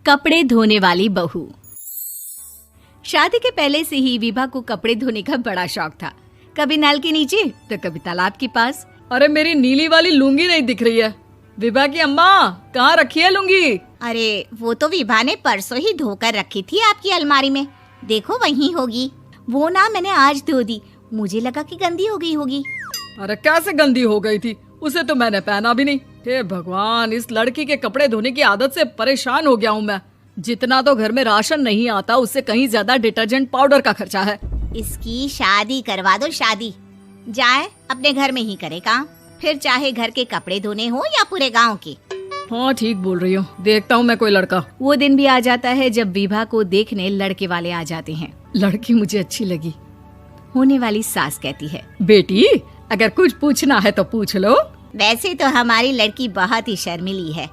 कपड़े धोने वाली बहू। शादी के पहले से ही विभा को कपड़े धोने का बड़ा शौक था। कभी नल के नीचे तो कभी तालाब के पास। अरे मेरी नीली वाली लुंगी नहीं दिख रही है। विभा की अम्मा, कहाँ रखी है लुंगी? अरे वो तो विभा ने परसों ही धोकर रखी थी आपकी अलमारी में, देखो वहीं होगी। वो ना मैंने आज धो दी, मुझे लगा कि गंदी हो गई होगी। अरे कैसे गंदी हो गई थी? उसे तो मैंने पहना भी नहीं। हे भगवान, इस लड़की के कपड़े धोने की आदत से परेशान हो गया हूँ मैं। जितना तो घर में राशन नहीं आता, उससे कहीं ज्यादा डिटर्जेंट पाउडर का खर्चा है। इसकी शादी करवा दो, शादी जाए अपने घर में ही करे काम, फिर चाहे घर के कपड़े धोने हो या पूरे गांव के। हाँ ठीक बोल रही हो, देखता हूँ मैं कोई लड़का। वो दिन भी आ जाता है जब विभा को देखने लड़के वाले आ जाते हैं। लड़की मुझे अच्छी लगी। होने वाली सास कहती है, बेटी अगर कुछ पूछना है तो पूछ लो। वैसे तो हमारी लड़की बहुत ही शर्मीली है,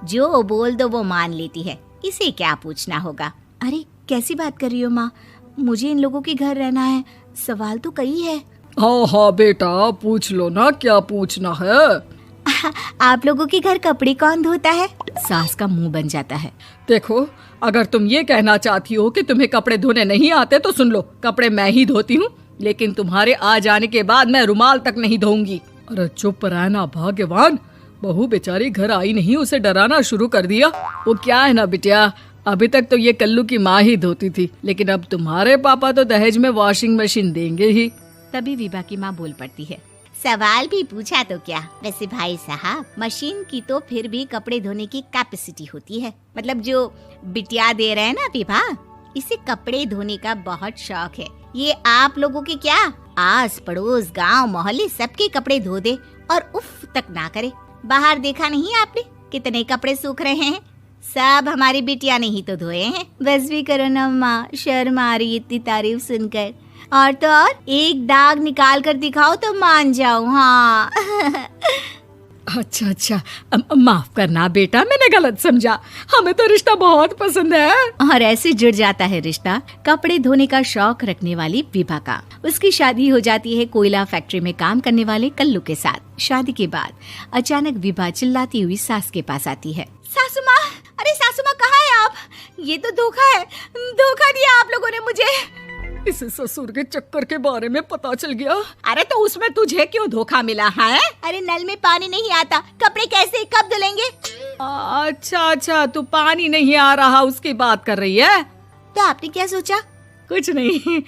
जो बोल दो वो मान लेती है, इसे क्या पूछना होगा। अरे कैसी बात कर रही हो माँ, मुझे इन लोगों के घर रहना है, सवाल तो कई है। हाँ हाँ बेटा, पूछ लो ना, क्या पूछना है। आप लोगों के घर कपड़े कौन धोता है? सास का मुंह बन जाता है। देखो, अगर तुम ये कहना चाहती हो कि तुम्हें कपड़े धोने नहीं आते तो सुन लो, कपड़े मैं ही धोती हूँ, लेकिन तुम्हारे आ जाने के बाद मैं रुमाल तक नहीं धोऊंगी। अरे चुप रहना भाग्यवान, बहू बेचारी घर आई नहीं, उसे डराना शुरू कर दिया। वो क्या है ना बिटिया, अभी तक तो ये कल्लू की माँ ही धोती थी, लेकिन अब तुम्हारे पापा तो दहेज में वॉशिंग मशीन देंगे ही। तभी विभा की माँ बोल पड़ती है, सवाल भी पूछा तो क्या। वैसे भाई साहब, मशीन की तो फिर भी कपड़े धोने की कैपेसिटी होती है। मतलब जो बिटिया दे रहे हैं ना विभा, इसे कपड़े धोने का बहुत शौक है। ये आप लोगों के क्या, आस पड़ोस गांव मोहल्ले सबके कपड़े धो दे और उफ तक ना करे। बाहर देखा नहीं आपने कितने कपड़े सूख रहे हैं? सब हमारी बिटिया ने ही तो धोए हैं। बस भी करो ना माँ, शर्म आ रही इतनी तारीफ सुनकर। और तो और एक दाग निकाल कर दिखाओ तो मान जाऊं। हाँ अच्छा, माफ करना बेटा, मैंने गलत समझा। हमें तो रिश्ता बहुत पसंद है। और ऐसे जुड़ जाता है रिश्ता कपड़े धोने का शौक रखने वाली विभा का। उसकी शादी हो जाती है कोयला फैक्ट्री में काम करने वाले कल्लू के साथ। शादी के बाद अचानक विभा चिल्लाती हुई सास के पास आती है। सासू माँ, अरे सासू माँ कहाँ है आप? ये तो धोखा है, धोखा दिया आप लोगों ने मुझे। इस ससुर के चक्कर के बारे में पता चल गया। अरे तो उसमें तुझे क्यों धोखा मिला है? अरे नल में पानी नहीं आता, कपड़े कैसे कब धुलेंगे? अच्छा, तू पानी नहीं आ रहा उसकी बात कर रही है। तो आपने क्या सोचा? कुछ नहीं।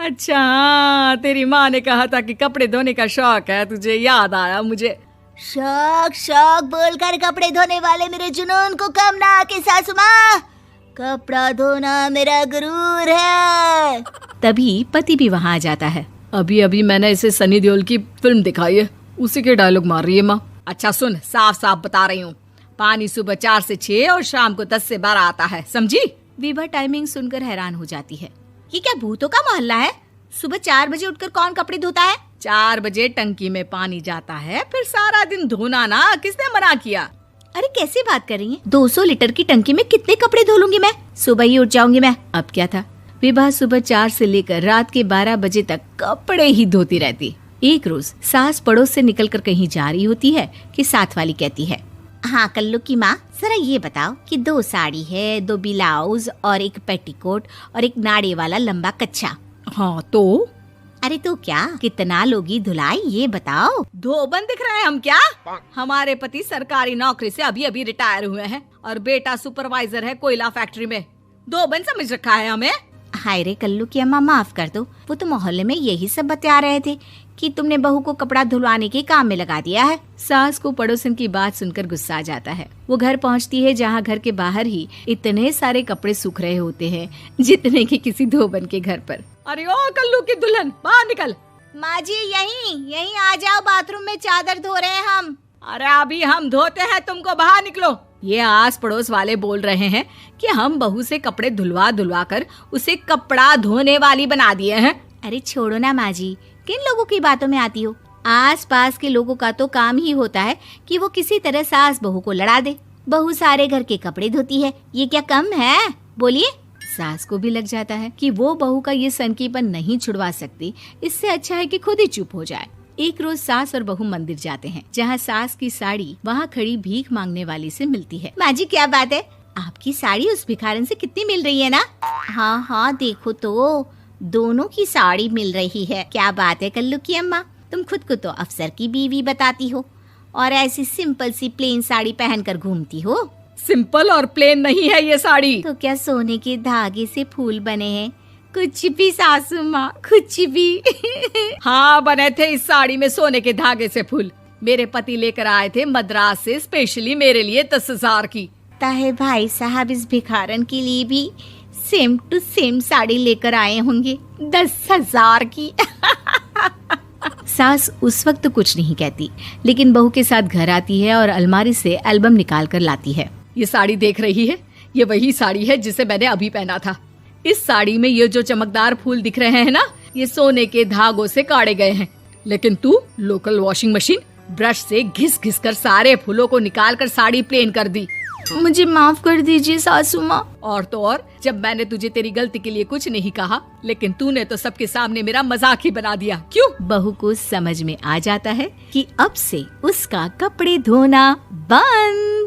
अच्छा हाँ, तेरी माँ ने कहा था कि कपड़े धोने का शौक है तुझे, याद आया मुझे। शौक बोलकर कपड़े धोने वाले मेरे जुनून को कम ना आके सासू माँ, कपड़ा धोना मेरा गुरूर है। तभी पति भी वहाँ आ जाता है। अभी मैंने इसे सनी देओल की फिल्म दिखाई है, उसी के डायलॉग मार रही है माँ। अच्छा सुन, साफ बता रही हूँ, पानी सुबह 4 से 6 और शाम को 10 से 12 आता है, समझी? विभा टाइमिंग सुनकर हैरान हो जाती है। ये क्या भूतों का मोहल्ला है? सुबह 4 बजे उठकर कौन कपड़े धोता है? 4 बजे टंकी में पानी जाता है, फिर सारा दिन धोना ना, किसने मना किया? अरे कैसी बात कर रही हैं? 200 लीटर की टंकी में कितने कपड़े धो लूंगी मैं? सुबह ही उठ जाऊंगी मैं। अब क्या था, विभा सुबह 4 से लेकर रात के 12 बजे तक कपड़े ही धोती रहती। एक रोज सास पड़ोस से निकलकर कहीं जा रही होती है कि साथ वाली कहती है, हाँ कल्लू की माँ, जरा ये बताओ कि 2 साड़ी है, 2 ब्लाउज और एक पेटीकोट और एक नाड़े वाला लंबा कच्छा। हाँ तो? अरे तो क्या, कितना लोगी धुलाई ये बताओ। धोबन दिख रहे हैं हम क्या? हमारे पति सरकारी नौकरी से अभी रिटायर हुए हैं और बेटा सुपरवाइजर है कोयला फैक्ट्री में। धोबन समझ रखा है हमें। हाय रे कल्लू की अम्मा, माफ कर दो, वो तो मोहल्ले में यही सब बता रहे थे कि तुमने बहू को कपड़ा धुलवाने के काम में लगा दिया है। सास को पड़ोसन की बात सुनकर गुस्सा आ जाता है। वो घर पहुंचती है जहां घर के बाहर ही इतने सारे कपड़े सूख रहे होते हैं जितने कि किसी धोबन के घर पर। अरे ओ कल्लू की दुल्हन, बाहर निकल। माँ जी यहीं आ जाओ, बाथरूम में चादर धो रहे हैं हम। अरे अभी हम धोते हैं, तुमको बाहर निकलो। ये आस पड़ोस वाले बोल रहे हैं कि हम बहू से कपड़े धुलवा कर उसे कपड़ा धोने वाली बना दिए हैं। अरे छोड़ो ना माँ जी, किन लोगों की बातों में आती हो? आस पास के लोगों का तो काम ही होता है कि वो किसी तरह सास बहू को लड़ा दे। बहू सारे घर के कपड़े धोती है, ये क्या कम है? बोलिए। सास को भी लग जाता है कि वो बहू का ये सनकीपन नहीं छुड़वा सकती, इससे अच्छा है कि खुद ही चुप हो जाए। एक रोज सास और बहू मंदिर जाते हैं, जहाँ सास की साड़ी वहाँ खड़ी भीख मांगने वाली से मिलती है। माँ जी क्या बात है, आपकी साड़ी उस भिखारन से कितनी मिल रही है ना? हाँ हाँ देखो तो, दोनों की साड़ी मिल रही है। क्या बात है कल्लू की अम्मा, तुम खुद को तो अफसर की बीवी बताती हो और ऐसी सिंपल सी प्लेन साड़ी पहनकर घूमती हो। सिंपल और प्लेन नहीं है ये साड़ी। तो क्या सोने के धागे से फूल बने हैं? कुछ भी सासू माँ, कुछ भी। हाँ बने थे इस साड़ी में सोने के धागे से फूल। मेरे पति लेकर आए थे मद्रास से स्पेशली मेरे लिए 10,000 की। ताहे भाई साहब इस भिखारन के लिए भी सेम टू सेम साड़ी लेकर आए होंगे 10,000 की। सास उस वक्त तो कुछ नहीं कहती, लेकिन बहू के साथ घर आती है और अलमारी से एल्बम निकाल कर लाती है। ये साड़ी देख रही है, ये वही साड़ी है जिसे मैंने अभी पहना था। इस साड़ी में ये जो चमकदार फूल दिख रहे हैं ना, ये सोने के धागों से काढ़े गए हैं। लेकिन तू लोकल वॉशिंग मशीन ब्रश से घिस घिस कर सारे फूलों को निकाल कर साड़ी प्लेन कर दी। मुझे माफ कर दीजिए सासू माँ। और तो और, जब मैंने तुझे तेरी गलती के लिए कुछ नहीं कहा, लेकिन तूने तो सबके सामने मेरा मजाक ही बना दिया। क्यों? बहू को समझ में आ जाता है कि अब से उसका कपड़े धोना बंद।